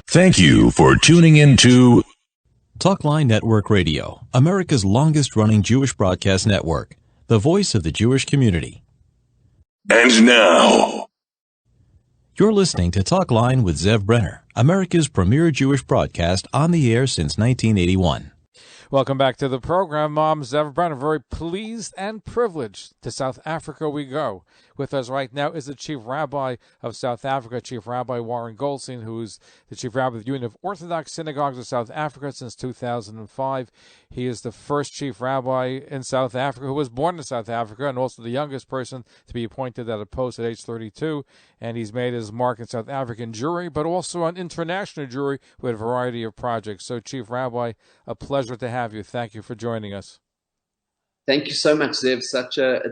Thank you for tuning in to Talkline Network Radio, America's longest-running Jewish broadcast network, the voice of the Jewish community. And now, you're listening to Talkline with Zev Brenner, America's premier Jewish broadcast on the air since 1981. Welcome back to the program. I'm Zev Brenner, very pleased and privileged. To South Africa we go. With us right now is the Chief Rabbi of South Africa, Chief Rabbi Warren Goldstein, who's the Chief Rabbi of the Union of Orthodox Synagogues of South Africa since 2005. He is the first Chief Rabbi in South Africa who was born in South Africa and also the youngest person to be appointed at a post at age 32. And he's made his mark in South African Jewry, but also on international Jewry with a variety of projects. So, Chief Rabbi, a pleasure to have you. Thank you for joining us. Thank you so much, Zev. It's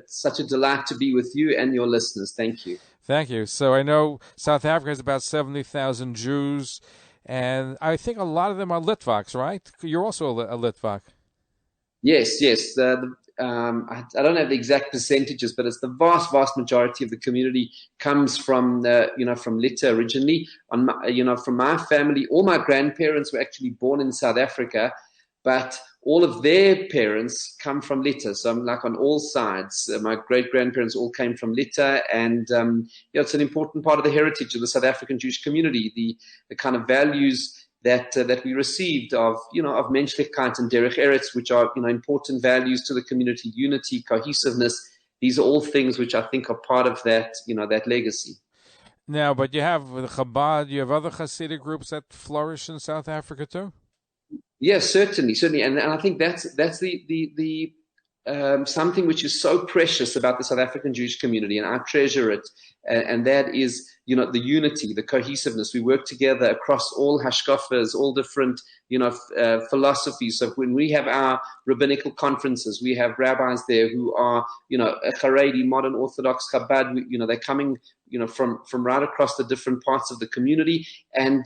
such a delight to be with you and your listeners. Thank you. Thank you. So I know South Africa has about 70,000 Jews, and I think a lot of them are Litvaks, right? You're also a Litvak. Yes. I don't have the exact percentages, but it's the vast majority of the community comes from Lita originally. From my family, all my grandparents were actually born in South Africa, but all of their parents come from Lita. So I'm like on all sides. My great-grandparents all came from Lita, and it's an important part of the heritage of the South African Jewish community, the kind of values that we received of Menschlichkeit and Derech Eretz, which are important values to the community, unity, cohesiveness. These are all things which I think are part of that that legacy. Now, but you have Chabad, you have other Hasidic groups that flourish in South Africa too? Yes, certainly, and I think that's the something which is so precious about the South African Jewish community, and I treasure it, and that is the unity, the cohesiveness. We work together across all hashkafas, all different philosophies. So when we have our rabbinical conferences, we have rabbis there who are Haredi, modern Orthodox, Chabad. They're coming from right across the different parts of the community, and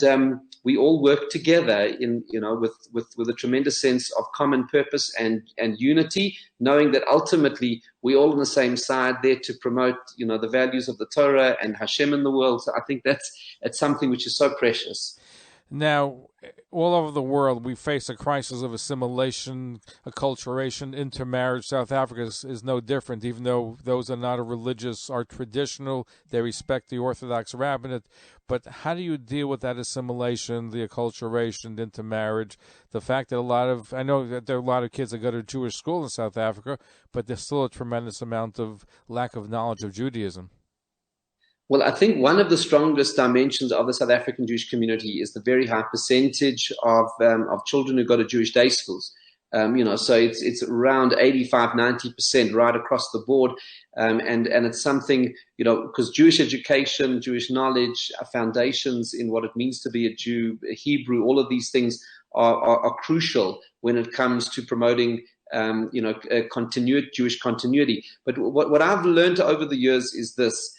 we all work together with a tremendous sense of common purpose and unity, knowing that ultimately we're all on the same side there to promote the values of the Torah and Hashem in the world. So I think that's something which is so precious. Now, all over the world, we face a crisis of assimilation, acculturation, intermarriage. South Africa is no different, even though those are not religious, are traditional. They respect the Orthodox rabbinate. But how do you deal with that assimilation, the acculturation, the intermarriage, the fact that I know that there are a lot of kids that go to Jewish school in South Africa, but there's still a tremendous amount of lack of knowledge of Judaism? Well, I think one of the strongest dimensions of the South African Jewish community is the very high percentage of children who go to Jewish day schools. So it's around 85-90% right across the board, and it's something because Jewish education, Jewish knowledge, foundations in what it means to be a Jew, a Hebrew, all of these things are crucial when it comes to promoting Jewish continuity. But what I've learned over the years is this.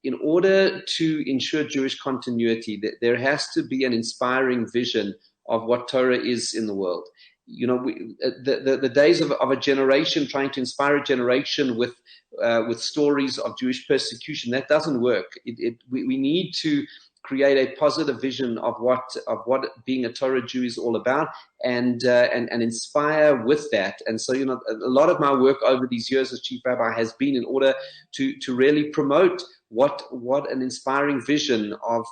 In order to ensure Jewish continuity, there has to be an inspiring vision of what Torah is in the world. The days of a generation trying to inspire a generation with stories of Jewish persecution, that doesn't work. We need to create a positive vision of what being a Torah Jew is all about, and inspire with that. And so, a lot of my work over these years as Chief Rabbi has been in order to really promote what an inspiring vision of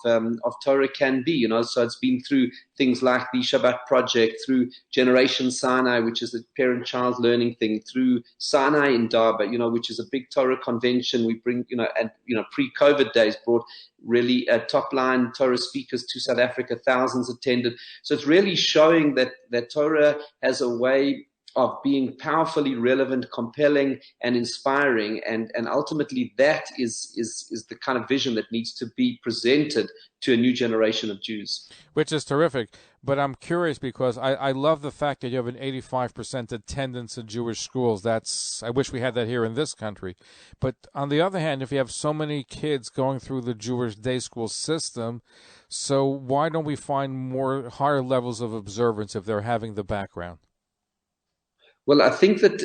Torah can be. So it's been through things like the Shabbat Project, through Generation Sinai, which is the parent-child learning thing, through Sinai in Darba, which is a big Torah convention. We bring, pre-COVID days brought really top-line Torah speakers to South Africa, thousands attended. So it's really showing that Torah has a way of being powerfully relevant, compelling, and inspiring, and ultimately that is the kind of vision that needs to be presented to a new generation of Jews. Which is terrific. But I'm curious because I love the fact that you have an 85% attendance in Jewish schools. I wish we had that here in this country. But on the other hand, if you have so many kids going through the Jewish day school system, so why don't we find higher levels of observance if they're having the background? Well, I think that,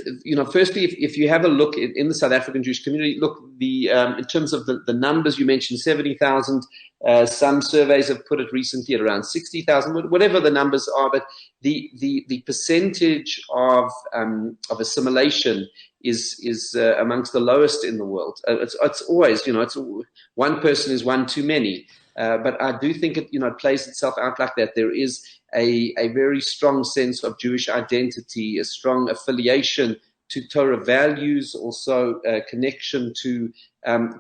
firstly, if you have a look in the South African Jewish community, look, in terms of the numbers, you mentioned 70,000. Some surveys have put it recently at around 60,000, whatever the numbers are. But the percentage of assimilation is amongst the lowest in the world. It's always, it's one person is one too many. But I do think it plays itself out like that. There is a very strong sense of Jewish identity, a strong affiliation to Torah values, also a connection to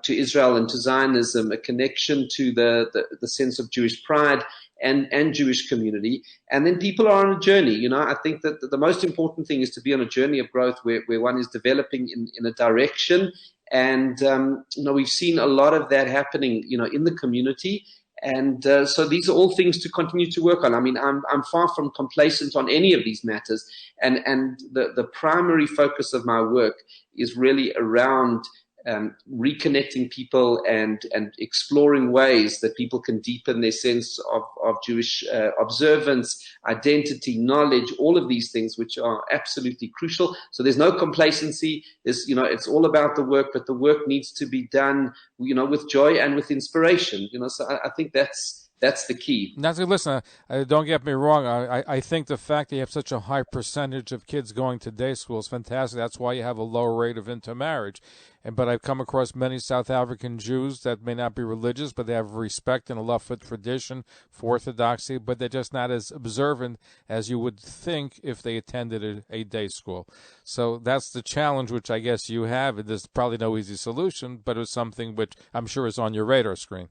Israel and to Zionism, a connection to the sense of Jewish pride and Jewish community. And then people are on a journey. I think that the most important thing is to be on a journey of growth where one is developing in a direction. And, we've seen a lot of that happening, in the community. And so these are all things to continue to work on. I mean, I'm far from complacent on any of these matters. And the primary focus of my work is really around reconnecting people and exploring ways that people can deepen their sense of Jewish observance, identity, knowledge, all of these things, which are absolutely crucial. So there's no complacency. It's all about the work, but the work needs to be done, with joy and with inspiration. So I think that's the key. Now, listen, don't get me wrong. I think the fact that you have such a high percentage of kids going to day school is fantastic. That's why you have a low rate of intermarriage. But I've come across many South African Jews that may not be religious, but they have respect and a love for tradition, for orthodoxy, but they're just not as observant as you would think if they attended a day school. So that's the challenge which I guess you have. There's probably no easy solution, but it's something which I'm sure is on your radar screen.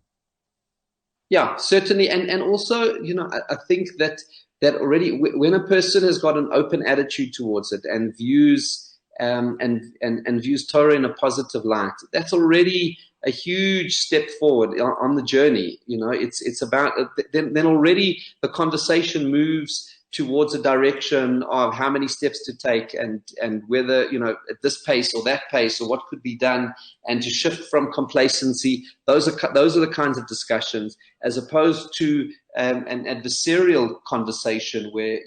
Yeah, certainly. And also, I think that already when a person has got an open attitude towards it and views and views Torah in a positive light, that's already a huge step forward on the journey. It's about then already the conversation moves towards a direction of how many steps to take and whether, at this pace or that pace or what could be done, and to shift from complacency. Those are the kinds of discussions, as opposed to an adversarial conversation where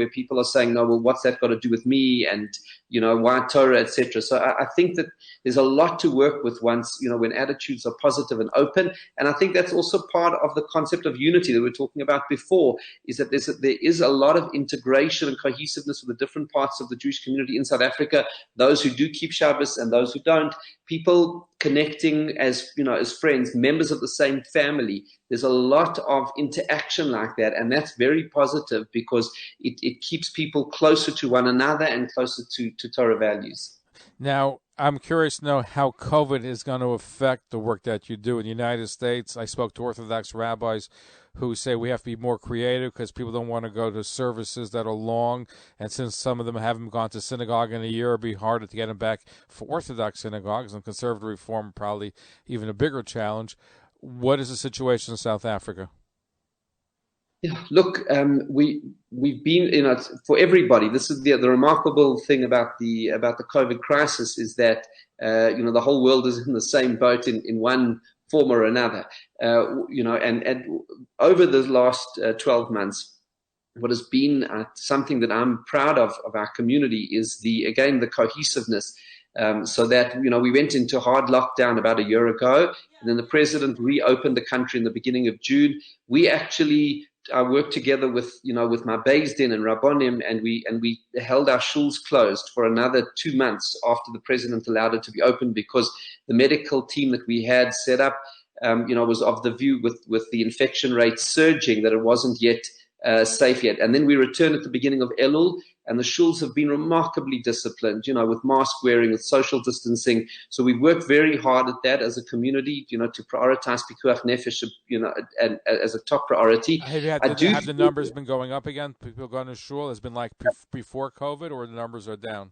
people are saying, no, well, what's that got to do with me, and why Torah, etc. So I think that there's a lot to work with once when attitudes are positive and open. And I think that's also part of the concept of unity that we were talking about before, is that there is a lot of integration and cohesiveness with the different parts of the Jewish community in South Africa, those who do keep Shabbos and those who don't, people connecting as friends, members of the same family. There's a lot of interaction like that, and that's very positive because it keeps people closer to one another and closer to Torah values. Now, I'm curious to know how COVID is going to affect the work that you do in the United States. I spoke to Orthodox rabbis who say we have to be more creative because people don't want to go to services that are long. And since some of them haven't gone to synagogue in a year, it'll be harder to get them back for Orthodox synagogues, and conservative reform probably even a bigger challenge. What is the situation in South Africa? Yeah, look, we've been, for everybody. This is the remarkable thing about the COVID crisis, is that the whole world is in the same boat in one form or another. And over the last 12 months, what has been something that I'm proud of our community is the cohesiveness. So that, we went into hard lockdown about a year ago, and then the president reopened the country in the beginning of June. We actually worked together with my Beis Din and Rabbonim, and we held our shuls closed for another 2 months after the president allowed it to be open, because the medical team that we had set up, was of the view with the infection rates surging that it wasn't yet safe yet. And then we returned at the beginning of Elul, and the shuls have been remarkably disciplined, with mask wearing, with social distancing. So we worked very hard at that as a community, to prioritize pikuach nefesh, and as a top priority. Have the numbers been going up again? People going to shul has been like before COVID, or the numbers are down?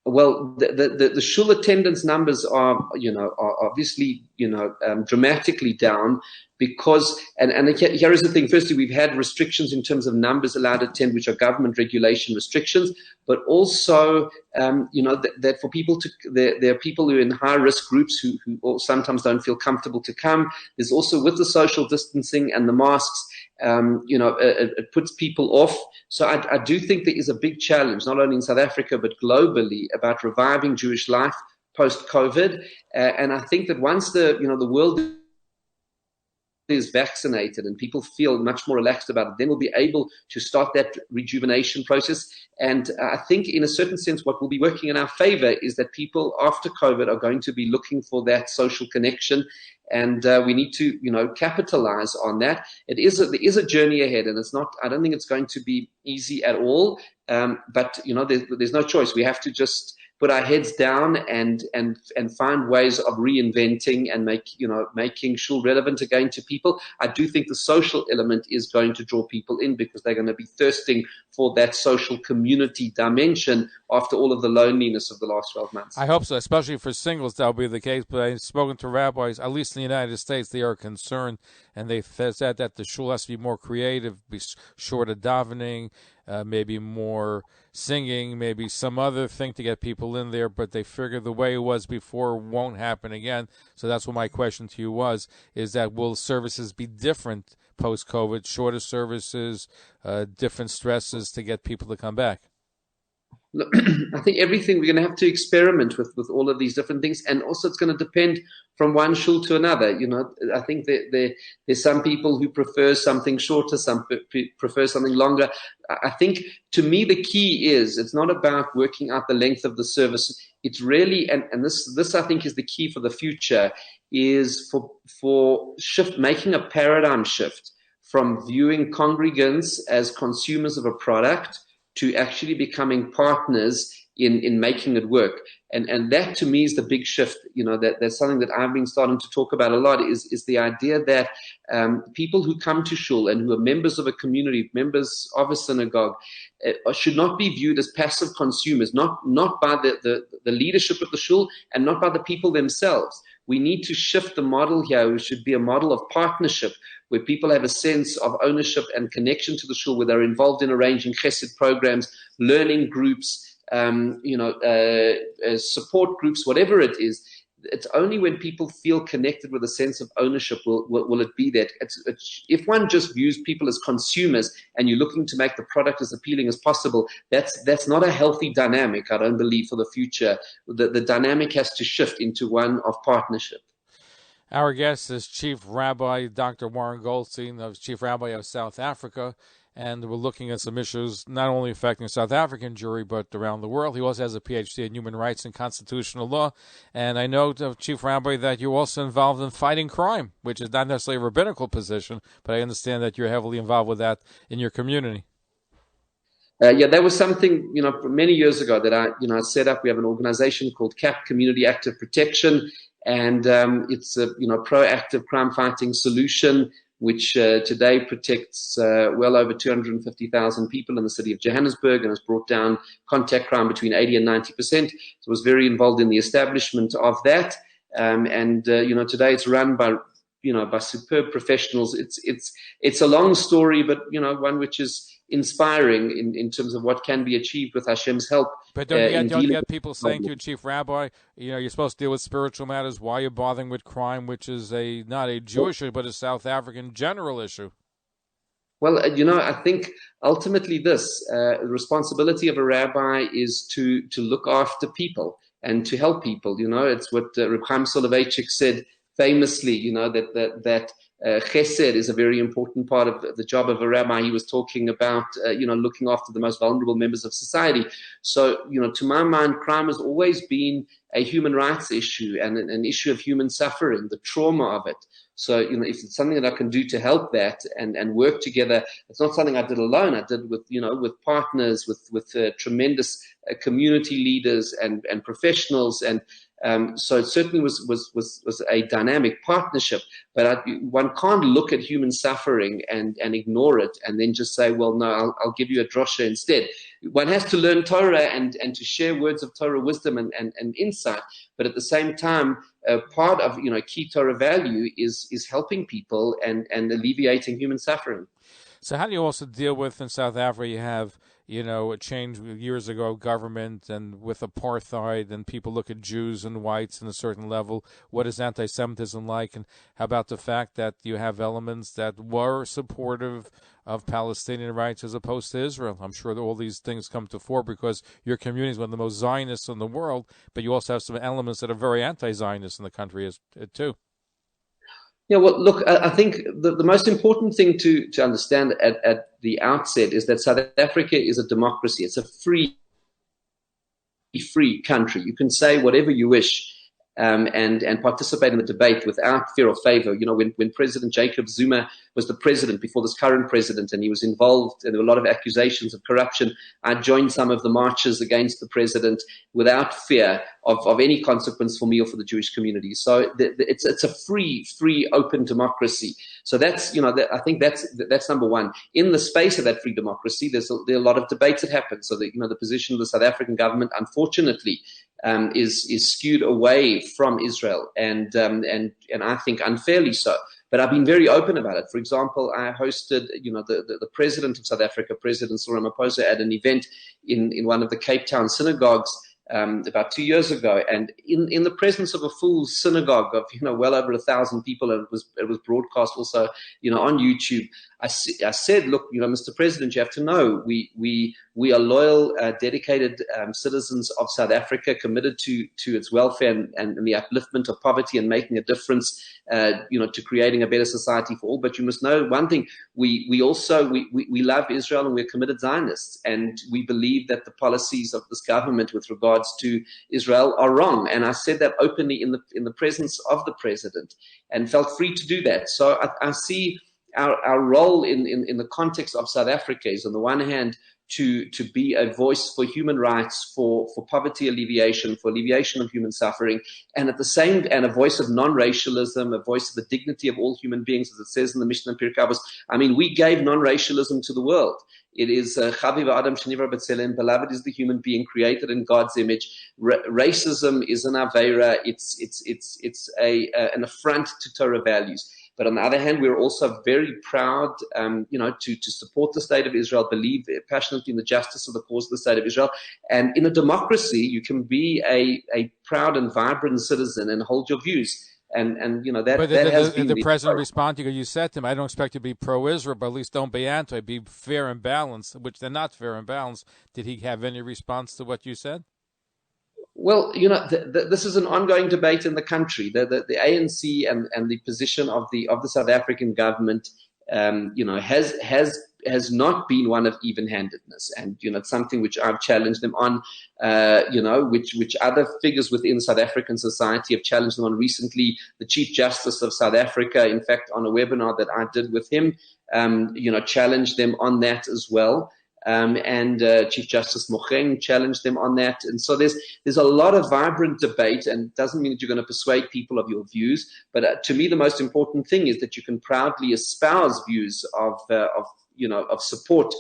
Well, the shul attendance numbers are obviously, dramatically down. because, and here is the thing. Firstly, we've had restrictions in terms of numbers allowed to attend, which are government regulation restrictions, but also, that for people there are people who are in high risk groups who sometimes don't feel comfortable to come. There's also, with the social distancing and the masks, it puts people off. So I do think there is a big challenge, not only in South Africa, but globally, about reviving Jewish life post-COVID. And I think that once the world is vaccinated and people feel much more relaxed about it, then we'll be able to start that rejuvenation process. And I think in a certain sense, what will be working in our favor is that people after COVID are going to be looking for that social connection. And we need to, capitalize on that. There is a journey ahead, and I don't think it's going to be easy at all. But there's no choice. We have to just put our heads down and find ways of reinventing and making shul relevant again to people. I do think the social element is going to draw people in, because they're going to be thirsting for that social community dimension after all of the loneliness of the last 12 months. I hope so, especially for singles, that'll be the case. But I've spoken to rabbis, at least in the United States, they are concerned, and they said that the shul has to be more creative, be short of davening, maybe more singing, maybe some other thing to get people in there, but they figure the way it was before won't happen again. So that's what my question to you was, is that will services be different post-COVID, shorter services, different stresses to get people to come back? Look, I think everything, we're going to have to experiment with all of these different things, and also it's going to depend from one shul to another. I think that there's some people who prefer something shorter, some prefer something longer. I think, to me, the key is, it's not about working out the length of the service. It's really, and this I think is the key for the future, is for making a paradigm shift from viewing congregants as consumers of a product to actually becoming partners in making it work. And that, to me, is the big shift. That's something that I've been starting to talk about a lot, is the idea that people who come to shul and who are members of a community, members of a synagogue, should not be viewed as passive consumers, not by the leadership of the shul, and not by the people themselves. We need to shift the model here. It should be a model of partnership, where people have a sense of ownership and connection to the shul, where they're involved in arranging chesed programs, learning groups, support groups, whatever it is. It's only when people feel connected with a sense of ownership will it be that. If one just views people as consumers and you're looking to make the product as appealing as possible, that's not a healthy dynamic, I don't believe, for the future. The dynamic has to shift into one of partnership. Our guest is Chief Rabbi Dr. Warren Goldstein, Chief Rabbi of South Africa, and we're looking at some issues not only affecting South African Jewry, but around the world. He also has a PhD in human rights and constitutional law, and I know, Chief Rabbi, that you're also involved in fighting crime, which is not necessarily a rabbinical position, but I understand that you're heavily involved with that in your community. That was something, many years ago that I set up. We have an organization called CAP, Community Active Protection, and it's a proactive crime fighting solution, which today protects well over 250,000 people in the city of Johannesburg, and has brought down contact crime between 80 and 90%. So I was very involved in the establishment of that, and today it's run by superb professionals. It's a long story, but one which is inspiring in terms of what can be achieved with Hashem's help. But don't you get people saying to you, Chief Rabbi, you're supposed to deal with spiritual matters. Why are you bothering with crime, which is not a Jewish issue, but a South African general issue? Well, I think ultimately the responsibility of a rabbi is to look after people and to help people. It's what Reb Chaim Soloveitchik said famously, that chesed is a very important part of the job of a rabbi. He was talking about, looking after the most vulnerable members of society. So, to my mind, crime has always been a human rights issue and an issue of human suffering, the trauma of it. So, if it's something that I can do to help that and work together, it's not something I did alone. I did with partners, with tremendous community leaders and professionals. And So it certainly was a dynamic partnership. But one can't look at human suffering and ignore it and then just say, well, no, I'll give you a drosha instead. One has to learn Torah and to share words of Torah wisdom and insight. But at the same time, part of key Torah value is helping people and alleviating human suffering. So how do you also deal with, in South Africa, you have, a change years ago, government and with apartheid, and people look at Jews and whites in a certain level. What is anti-Semitism like? And how about the fact that you have elements that were supportive of Palestinian rights as opposed to Israel? I'm sure that all these things come to fore because your community is one of the most Zionists in the world, but you also have some elements that are very anti-Zionist in the country too. Yeah, well, look, I think the most important thing to understand at the outset is that South Africa is a democracy. It's a free country. You can say whatever you wish and participate in the debate without fear or favor. When President Jacob Zuma was the president before this current president, and he was involved, and there were a lot of accusations of corruption, I joined some of the marches against the president without fear of any consequence for me or for the Jewish community. So it's a free, open democracy. So that's, I think that's number one. In the space of that free democracy, there are a lot of debates that happen. So the position of the South African government, unfortunately, is skewed away from Israel, and I think unfairly so. But I've been very open about it. For example, I hosted, the president of South Africa, President Cyril Ramaphosa, at an event in one of the Cape Town synagogues about 2 years ago, and in the presence of a full synagogue of well over 1,000 people, and it was broadcast also on YouTube. I said, look, Mr. President, you have to know we are loyal, dedicated citizens of South Africa, committed to its welfare and the upliftment of poverty and making a difference, to creating a better society for all. But you must know one thing: we also love Israel, and we're committed Zionists, and we believe that the policies of this government with regards to Israel are wrong. And I said that openly in the presence of the president, and felt free to do that. So I see our role in the context of South Africa is, on the one hand, to be a voice for human rights, for poverty alleviation, for alleviation of human suffering, and at the same, and a voice of non-racialism, a voice of the dignity of all human beings, as it says in the Mishnah and Pirkei Avos. I mean, we gave non-racialism to the world. It is Chaviv Adam Shenivra B'Tselem. Beloved is the human being created in God's image. Racism is an aveira. It's an affront to Torah values. But on the other hand, we're also very proud, to support the state of Israel, believe passionately in the justice of the cause of the state of Israel. And in a democracy, you can be a proud and vibrant citizen and hold your views. And that, but that has been the president responded to you. You said to him, I don't expect you to be pro-Israel, but at least don't be anti, be fair and balanced, which they're not fair and balanced. Did he have any response to what you said? Well, this is an ongoing debate in the country. The ANC and the position of the South African government, has not been one of even-handedness, and it's something which I've challenged them on. Which other figures within South African society have challenged them on recently. The Chief Justice of South Africa, in fact, on a webinar that I did with him, challenged them on that as well. And Chief Justice Mocheng challenged them on that. And so there's a lot of vibrant debate, and it doesn't mean that you're going to persuade people of your views. But to me, the most important thing is that you can proudly espouse views of support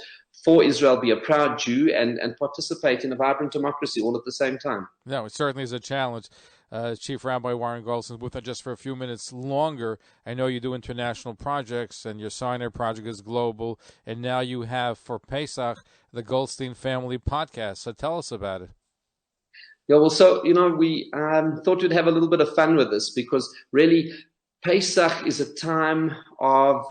for Israel, be a proud Jew, and participate in a vibrant democracy all at the same time. No, it certainly is a challenge. Chief Rabbi Warren Goldstein with us just for a few minutes longer. I know you do international projects, and your Sinai project is global, and now you have for Pesach the Goldstein Family Podcast. So tell us about it. Yeah, well, so we thought we'd have a little bit of fun with this, because really Pesach is a time of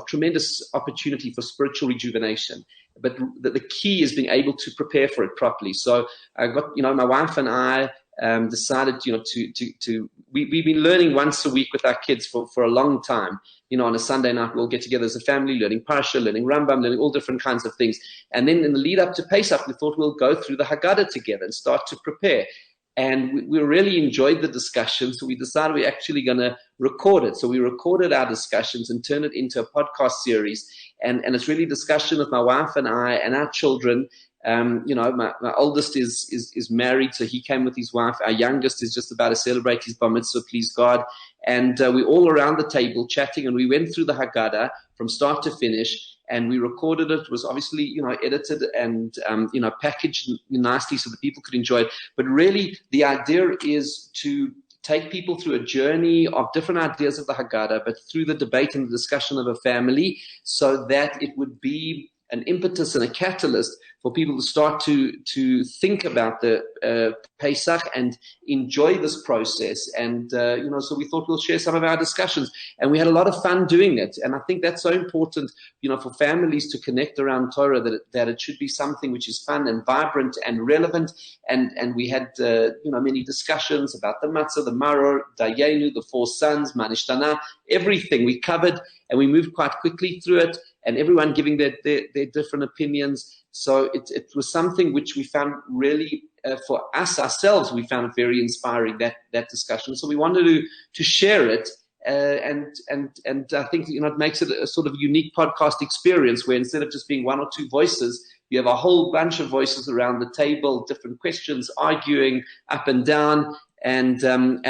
tremendous opportunity for spiritual rejuvenation. But the key is being able to prepare for it properly. So I got, my wife and I decided, we've been learning once a week with our kids for a long time. On a Sunday night, we'll get together as a family, learning Parsha, learning Rambam, learning all different kinds of things. And then in the lead up to Pesach, we thought we'll go through the Haggadah together and start to prepare. And we really enjoyed the discussion, so we decided we're actually going to record it. So we recorded our discussions and turned it into a podcast series. And it's really discussion with my wife and I and our children, My oldest is married, so he came with his wife. Our youngest is just about to celebrate his bar mitzvah, please God. And we're all around the table chatting, and we went through the Haggadah from start to finish, and we recorded it. It was obviously, edited and, packaged nicely so that people could enjoy it. But really, the idea is to take people through a journey of different ideas of the Haggadah, but through the debate and the discussion of a family, so that it would be an impetus and a catalyst for people to start to think about the Pesach and enjoy this process. And, so we thought we'll share some of our discussions. And we had a lot of fun doing it. And I think that's so important, for families to connect around Torah, that it should be something which is fun and vibrant and relevant. And we had, many discussions about the matzah, the maror, dayenu, the four sons, manishtana, everything we covered. And we moved quite quickly through it, and everyone giving their different opinions. So it was something which we found really, for us ourselves, we found very inspiring, that discussion. So we wanted to share it, and I think it makes it a sort of unique podcast experience, where instead of just being one or two voices, you have a whole bunch of voices around the table, different questions, arguing up and down, and then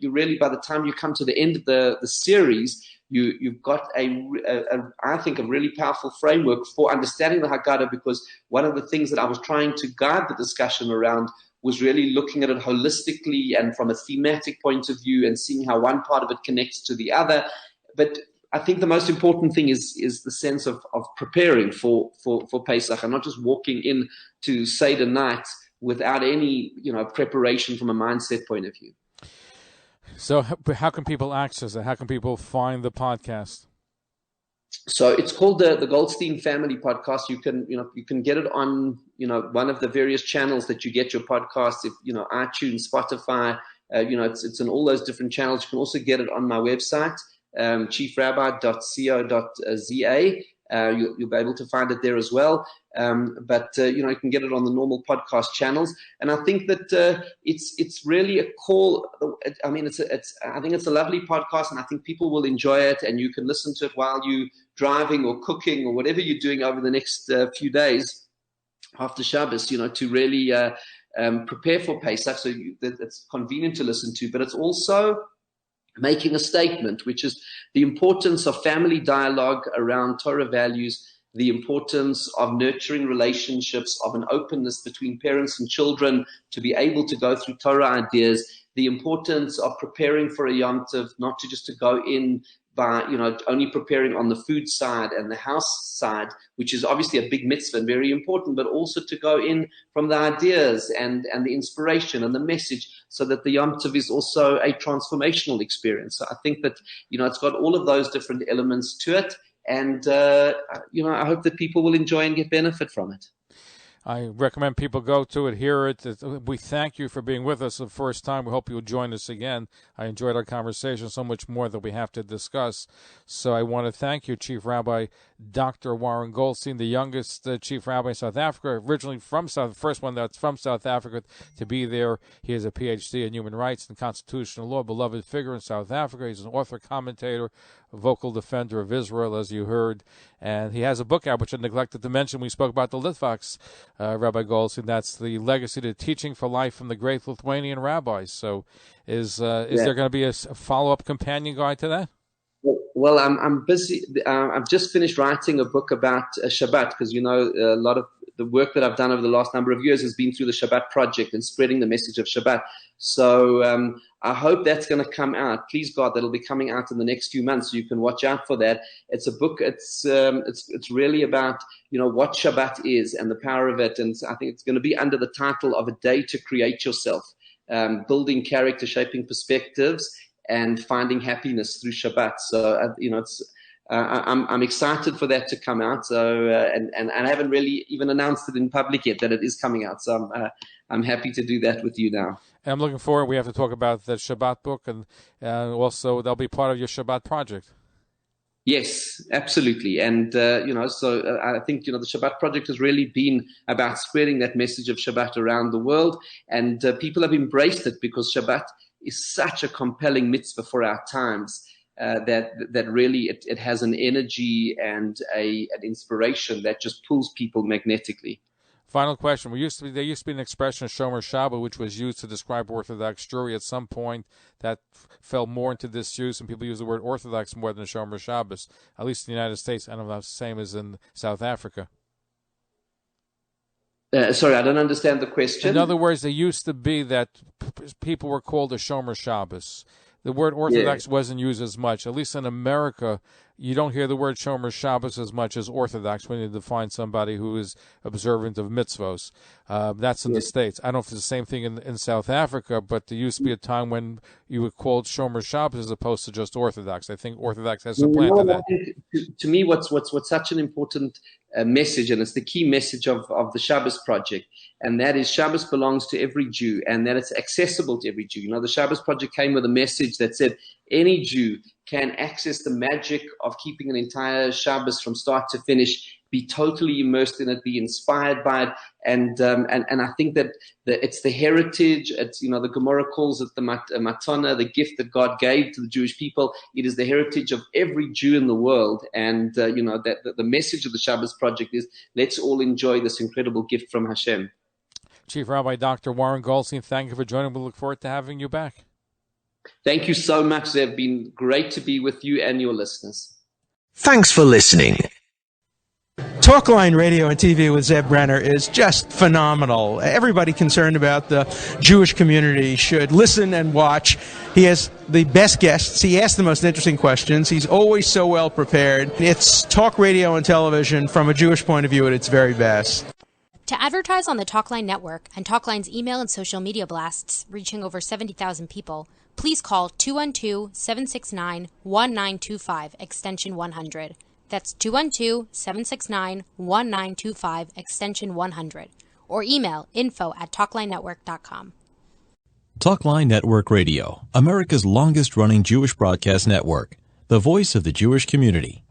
you really, by the time you come to the end of the series, you've got I think a really powerful framework for understanding the Haggadah, because one of the things that I was trying to guide the discussion around was really looking at it holistically and from a thematic point of view, and seeing how one part of it connects to the other. But I think the most important thing is the sense of preparing for Pesach, and not just walking in to Seder night without any preparation from a mindset point of view. So how can people access it? How can people find the podcast? So it's called the Goldstein Family Podcast. You can get it on one of the various channels that you get your podcasts. If iTunes, Spotify, it's in all those different channels. You can also get it on my website, chiefrabbi.co.za. You'll be able to find it there as well. But you can get it on the normal podcast channels. And I think that it's really a call. I mean, I think it's a lovely podcast, and I think people will enjoy it. And you can listen to it while you driving or cooking or whatever you're doing over the next few days after Shabbos. To really prepare for Pesach, so it's convenient to listen to. But it's also making a statement, which is the importance of family dialogue around Torah values, the importance of nurturing relationships, of an openness between parents and children to be able to go through Torah ideas, the importance of preparing for a Yom Tov, not just to go in by, only preparing on the food side and the house side, which is obviously a big mitzvah and very important, but also to go in from the ideas and the inspiration and the message, so that the Yom Tov is also a transformational experience. So I think that, it's got all of those different elements to it. And, I hope that people will enjoy and get benefit from it. I recommend people go to it, hear it. We thank you for being with us the first time. We hope you'll join us again. I enjoyed our conversation, so much more that we have to discuss. So I want to thank you, Chief Rabbi Dr. Warren Goldstein, the youngest Chief Rabbi in South Africa, originally from the first one that's from South Africa to be there. He has a PhD in human rights and constitutional law, beloved figure in South Africa. He's an author, commentator, vocal defender of Israel, as you heard. And he has a book out, which I neglected to mention. We spoke about the Litvaks, Rabbi Goldstein. That's the legacy to teaching for life from the great Lithuanian rabbis. So is there going to be a follow-up companion guide to that? Well, I'm busy. I've just finished writing a book about Shabbat, because, a lot of the work that I've done over the last number of years has been through the Shabbat project and spreading the message of Shabbat. So I hope that's going to come out. Please God, that'll be coming out in the next few months. So you can watch out for that. It's a book. It's really about what Shabbat is and the power of it. And I think it's going to be under the title of A Day to Create Yourself, building character, shaping perspectives, and finding happiness through Shabbat. So I'm excited for that to come out. So and I haven't really even announced it in public yet that it is coming out. So I'm happy to do that with you now. And I'm looking forward. We have to talk about the Shabbat book, and also that'll be part of your Shabbat project. Yes, absolutely. And, so I think, the Shabbat project has really been about spreading that message of Shabbat around the world. And people have embraced it, because Shabbat is such a compelling mitzvah for our times. That really it has an energy and an inspiration that just pulls people magnetically. Final question. There used to be an expression, Shomer Shabbat, which was used to describe Orthodox Jewry. At some point, that fell more into disuse, and people use the word Orthodox more than Shomer Shabbos, at least in the United States. I don't know if it's the same as in South Africa. Sorry, I don't understand the question. In other words, it used to be that people were called a Shomer Shabbos. The word Orthodox wasn't used as much. At least in America, you don't hear the word Shomer Shabbos as much as Orthodox when you define somebody who is observant of mitzvos. That's in the States. I don't know if it's the same thing in South Africa, but there used to be a time when you were called Shomer Shabbos as opposed to just Orthodox. I think Orthodox has supplanted that. To me, what's such an important message, and it's the key message of the Shabbos Project, and that is Shabbos belongs to every Jew, and that it's accessible to every Jew. You know, the Shabbos Project came with a message that said any Jew can access the magic of keeping an entire Shabbos from start to finish, be totally immersed in it, be inspired by it, and I think that it's the heritage. It's, you know, the Gemara calls it the matana, the gift that God gave to the Jewish people. It is the heritage of every Jew in the world, and you know that the message of the Shabbos Project is let's all enjoy this incredible gift from Hashem. Chief Rabbi Dr. Warren Goldstein, thank you for joining. We look forward to having you back. Thank you so much. They've been great to be with you and your listeners. Thanks for listening. Talkline radio and TV with Zev Brenner is just phenomenal. Everybody concerned about the Jewish community should listen and watch. He has the best guests. He asks the most interesting questions. He's always so well prepared. It's talk radio and television from a Jewish point of view at its very best. To advertise on the Talkline network and Talkline's email and social media blasts reaching over 70,000 people, please call 212-769-1925, extension 100. That's 212-769-1925, extension 100. Or email info@talklinenetwork.com. Talkline Network Radio, America's longest-running Jewish broadcast network, the voice of the Jewish community.